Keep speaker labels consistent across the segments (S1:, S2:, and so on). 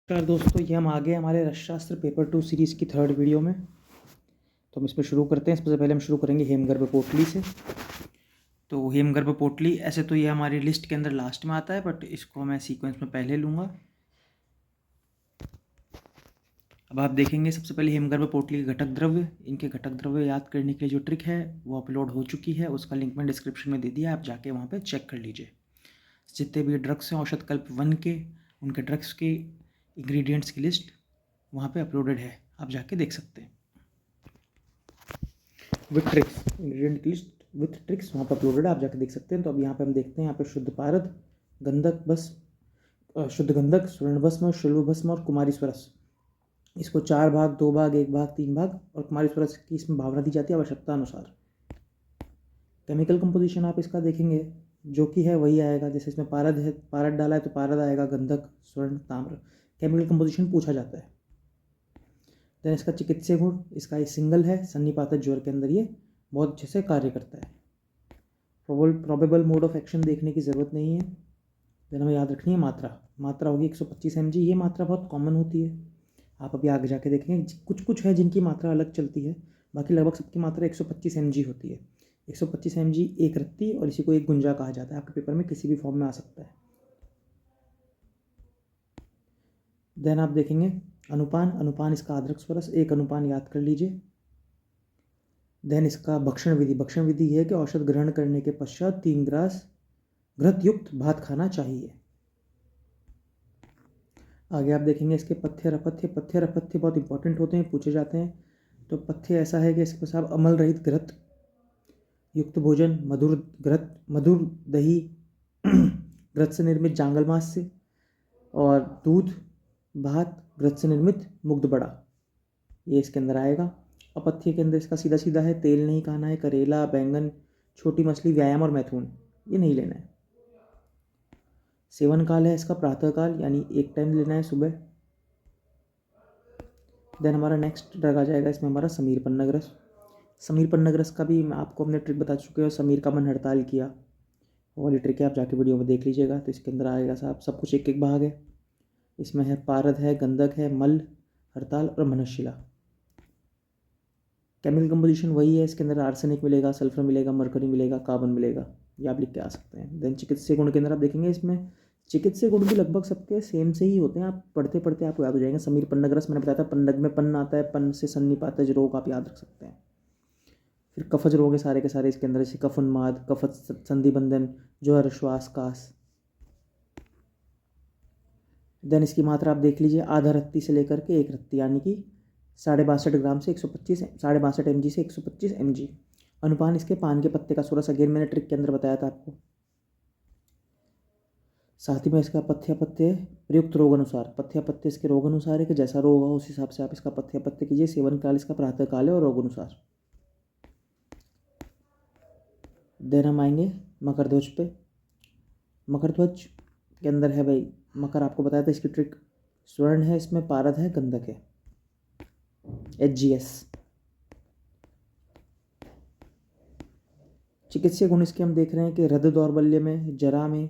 S1: नमस्कार दोस्तों, ये हम आ गए हमारे रसशास्त्र पेपर 2 सीरीज़ की थर्ड वीडियो में। तो हम इसमें शुरू करते हैं। सबसे पहले हम शुरू करेंगे हेमगर्भ पोटली से। तो हेमगर्भ पोटली ऐसे तो ये हमारी लिस्ट के अंदर लास्ट में आता है, बट इसको मैं सीक्वेंस में पहले लूँगा। अब आप देखेंगे सबसे पहले हेमगर्भ पोटली के घटक द्रव्य, इनके घटक द्रव्य याद करने के लिए जो ट्रिक है वो अपलोड हो चुकी है। उसका लिंक मैं डिस्क्रिप्शन में दे दिया, आप जाके वहाँ पर चेक कर लीजिए। जितने भी ड्रग्स हैं औषध कल्प 1 के, उनके ड्रग्स के इंग्रेडिएंट्स की लिस्ट वहाँ पे अपलोडेड है, आप जाके देख सकते हैं। विथ ट्रिक्स, इंग्रेडिएंट की लिस्ट विथ ट्रिक्स वहाँ पर अपलोडेड है, आप जाके देख सकते हैं। तो अब यहाँ पे हम देखते हैं, यहाँ पे शुद्ध पारद, गंधक भस्म, शुद्ध गंधक, स्वर्ण भस्म, शिल्व भस्म और कुमारी स्वरस। इसको 4 भाग, 2 भाग, 1 भाग, 3 भाग और कुमारी स्वरस की इसमें भावना दी जाती है आवश्यकता अनुसार। केमिकल कंपोजिशन आप इसका देखेंगे जो कि है वही आएगा। जैसे इसमें पारद है, पारद डाला है तो पारद आएगा, गंधक, स्वर्ण, ताम्र। केमिकल कंपोजिशन पूछा जाता है। देन इसका चिकित्सीय गुण, इसका ये सिंगल है, सन्निपातक ज्वर के अंदर ये बहुत अच्छे से कार्य करता है। प्रोबेबल मोड ऑफ एक्शन देखने की ज़रूरत नहीं है। देन हमें याद रखनी है मात्रा होगी 125 mg। ये मात्रा बहुत कॉमन होती है, आप अभी आगे जाके देखेंगे। कुछ है जिनकी मात्रा अलग चलती है, बाकी लगभग सबकी मात्रा 125 mg होती है। 125 mg एक रत्ती, और इसी को एक गुंजा कहा जाता है। आपके पेपर में किसी भी फॉर्म में आ सकता है। देन आप देखेंगे अनुपान इसका आद्रक स्वरस 1 अनुपान याद कर लीजिए। देन इसका भक्षण विधि है कि औषध ग्रहण करने के पश्चात 3 ग्रास घृत युक्त भात खाना चाहिए। आगे आप देखेंगे इसके पथ्य और अपथ्य बहुत इंपॉर्टेंट होते हैं, पूछे जाते हैं। तो पथ्य ऐसा है कि इसके साथ अमल रहित घृत युक्त भोजन, मधुर दही घृत से निर्मित जांगल मांस से, और दूध, भात घृत से निर्मित मुग्ध बड़ा, ये इसके अंदर आएगा। अपथ्य के अंदर इसका सीधा है, तेल नहीं खाना है, करेला, बैंगन, छोटी मछली, व्यायाम और मैथुन ये नहीं लेना है। सेवन काल है इसका प्रातःकाल, यानी एक टाइम लेना है सुबह। देन हमारा नेक्स्ट ड्रग आ जाएगा इसमें हमारा समीर पन्नगरस। समीर पन्नगरस का भी मैं आपको हमने ट्रिक बता चुके हैं। समीर का मन हड़ताल किया, वो वाली ट्रिक है, आप जाके वीडियो में देख लीजिएगा। तो इसके अंदर आएगा साहब सब कुछ एक भाग है। इसमें है पारद है, गंधक है, मल, हड़ताल और मनशिला। केमिकल कंपोजिशन वही है, इसके अंदर आर्सेनिक मिलेगा, सल्फर मिलेगा, मरकरी मिलेगा, कार्बन मिलेगा, ये आप लिख के आ सकते हैं। देन चिकित्सीय गुण के अंदर आप देखेंगे इसमें चिकित्सीय गुण भी लगभग सबके सेम से ही होते हैं। आप पढ़ते पढ़ते आपको याद हो जाएंगे। समीर पन्नगरस मैंने बताया था, पन्नग में पन्न आता है, पन्न से सन्निपातज रोग आप याद रख सकते हैं। फिर कफज रोग है सारे के सारे इसके अंदर, जैसे कफ उन्माद, कफज संधिबंधन, ज्वर, श्वास, कास। देन इसकी मात्रा आप देख लीजिए, आधा रत्ती से लेकर के 1 रत्ती, यानी कि 62.5 ग्राम से 125, 62.5 mg से 125 mg। अनुपान इसके पान के पत्ते का सोरस, अगेन मैंने ट्रिक के अंदर बताया था आपको। साथ ही में इसका पथ्य प्रयुक्त रोग अनुसार, पथ्य इसके रोग अनुसार है कि जैसा रोग हो उस हिसाब से आप इसका पथ्य कीजिए। सेवन काल इसका प्रातः काल है और रोग अनुसार। देन हम आएंगे मकरध्वज पे। मकरध्वज के अंदर है भाई मकर, आपको बताया था इसकी ट्रिक। स्वर्ण है इसमें, पारद है, गंधक है, HGS। चिकित्सीय गुण इसके हम देख रहे हैं कि हृदय दौर्बल्य में, जरा में,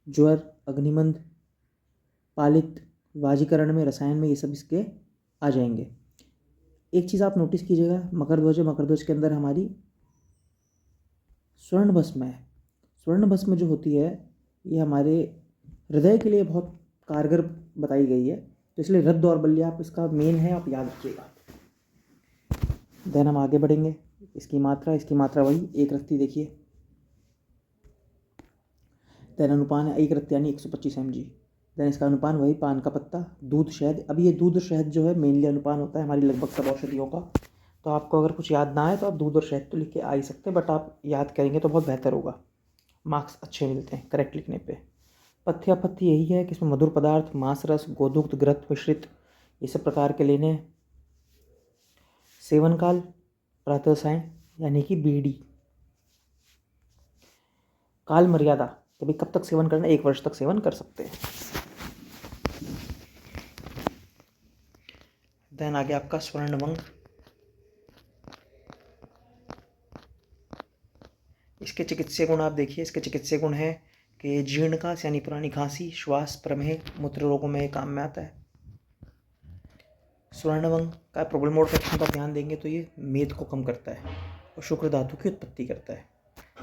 S1: ज्वर, अग्निमंद, पालित, वाजीकरण में, रसायन में, ये सब इसके आ जाएंगे। एक चीज़ आप नोटिस कीजिएगा, मकरध्वज के अंदर हमारी स्वर्ण भस्म है। स्वर्ण भस्म जो होती है ये हमारे हृदय के लिए बहुत कारगर बताई गई है, तो इसलिए हृदय दौर्बल्य आप इसका मेन है, आप याद रखिएगा। देन हम आगे बढ़ेंगे। इसकी मात्रा वही 1 रत्ती देखिए। देन अनुपान है 1 रत्ती यानी 125 mg। देन इसका अनुपान वही पान का पत्ता, दूध, शहद। अब ये दूध और शहद जो है मेनली अनुपान होता है हमारी लगभग सब औषधियों का। तो आपको अगर कुछ याद ना आए तो आप दूध और शहद तो लिख के आ ही सकते हैं, बट आप याद करेंगे तो बहुत बेहतर होगा, मार्क्स अच्छे मिलते हैं करेक्ट लिखने पे। पथ्य अपथ्य यही है कि इसमें मधुर पदार्थ, मांस रस, गोदुग्ध, घृत मिश्रित, ये सब प्रकार के लेने हैं। सेवन काल प्रातः सायं यानी कि बीड़ी। काल मर्यादा कभी कब तक सेवन करना, 1 वर्ष तक सेवन कर सकते हैं। देन आगे आपका स्वर्णभंग। इसके चिकित्सीय गुण आप देखिए। इसके चिकित्सीय गुण है कि जीर्णकाश यानी पुरानी खांसी, श्वास, प्रमेह, मूत्र रोगों में काम में आता है। स्वर्णवंग का प्रबल मोड ऑफ एक्शन का ध्यान देंगे तो ये मेद को कम करता है और शुक्र धातु की उत्पत्ति करता है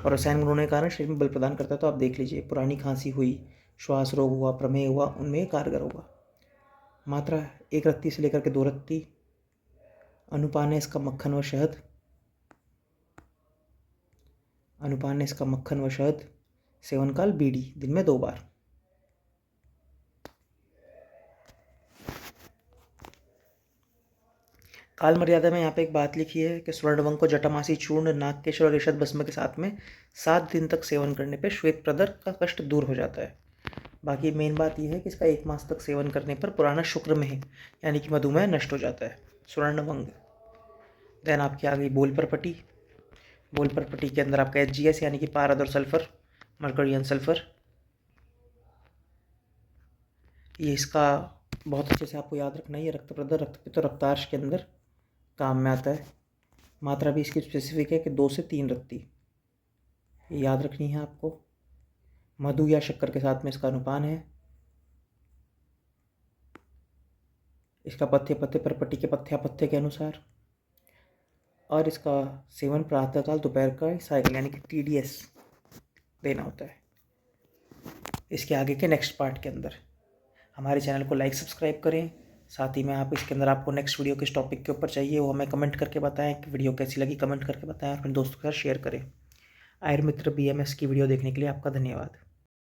S1: और रसायन गुण होने के कारण शरीर में बल प्रदान करता है। तो आप देख लीजिए, पुरानी खांसी हुई, श्वास रोग हुआ, प्रमेह हुआ, उनमें कारगर होगा। मात्रा 1 रत्ती से लेकर के 2 रत्ती। अनुपान है इसका मक्खन व शहद। अनुपान है इसका मक्खन व शहद। सेवन काल बीड़ी, दिन में 2 बार। काल मर्यादा में यहाँ पे एक बात लिखी है कि स्वर्णवंग को जटामासी चूर्ण, नागकेशर और ईषद भस्म के साथ में 7 दिन तक सेवन करने पे श्वेत प्रदर का कष्ट दूर हो जाता है। बाकी मेन बात यह है कि इसका 1 मास तक सेवन करने पर पुराना शुक्र में यानी कि मधुमेह नष्ट हो जाता है। स्वर्णवंग। देन आपकी आ गई बोल परपटी। बोल परपटी के अंदर आपका HGS यानी कि पारद और सल्फर, मर्करियन सल्फर। ये इसका बहुत अच्छे से आपको याद रखना है। ये रक्त प्रदर, रक्तपित्त और रक्तार्श के अंदर काम में आता है। मात्रा भी इसकी स्पेसिफिक है कि 2 से 3 रत्ती, ये याद रखनी है आपको। मधु या शक्कर के साथ में इसका अनुपान है। इसका पथ्य परपट्टी के पथ्यापथ्य के अनुसार, और इसका सेवन प्रातःकाल, दोपहर का साइकिल यानी कि TDS देना होता है। इसके आगे के नेक्स्ट पार्ट के अंदर हमारे चैनल को लाइक सब्सक्राइब करें। साथ ही में आप इसके अंदर आपको नेक्स्ट वीडियो किस टॉपिक के ऊपर चाहिए वो हमें कमेंट करके बताएं कि वीडियो कैसी लगी, कमेंट करके बताएं और अपने दोस्तों के साथ शेयर करें। आयुर्मित्र BMS की वीडियो देखने के लिए आपका धन्यवाद।